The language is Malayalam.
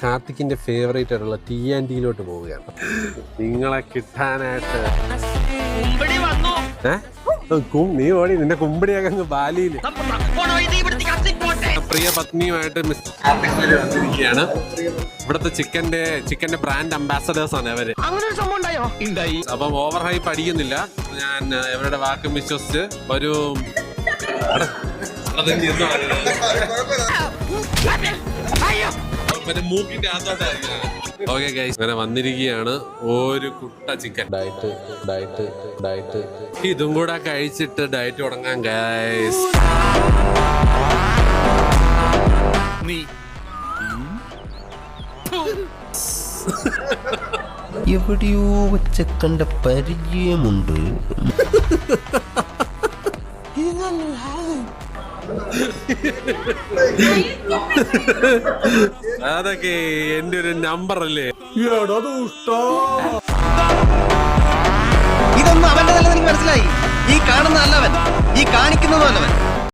കാർത്തിക്കിന്റെ ഫേവറേറ്റ് ആയിട്ടുള്ള TNTയിലോട്ട് പോവുകയാണ്. നിങ്ങളെ കിട്ടാനായിട്ട് നീ ഓടി നിന്റെ കുമ്പടിയൊക്കെ അങ്ങ് ബാലിയില് പ്രിയ പത്നിയുമായിട്ട് വന്നിരിക്കുകയാണ്. ഇവിടുത്തെ ചിക്കന്റെ ബ്രാൻഡ് അംബാസഡേഴ്സ് ആണ് അവര്. അപ്പം ഓവർ ഹൈപ്പ് അടിക്കുന്നില്ല. ഞാൻ ഇവരുടെ വാക്കും വിശ്വസിച്ച് ഒരു മൂക്കിന്റെ ഓക്കെ ഗൈസ്, അങ്ങനെ വന്നിരിക്കുകയാണ് ഒരു കുട്ട ചിക്കൻ. ഡയറ്റ് ഇതും കൂടെ കഴിച്ചിട്ട് ഡയറ്റ് തുടങ്ങാൻ ഗൈസ്. എവിടെയോ വെച്ച കണ്ട പരിചയമുണ്ട്. അതൊക്കെ എന്റെ ഒരു നമ്പർ അല്ലേ? ഇതൊന്നും അവന്റെ തന്നെ എനിക്ക് മനസ്സിലായി. ഈ കാണുന്ന അല്ലവൻ, ഈ കാണിക്കുന്നതും അല്ലവൻ.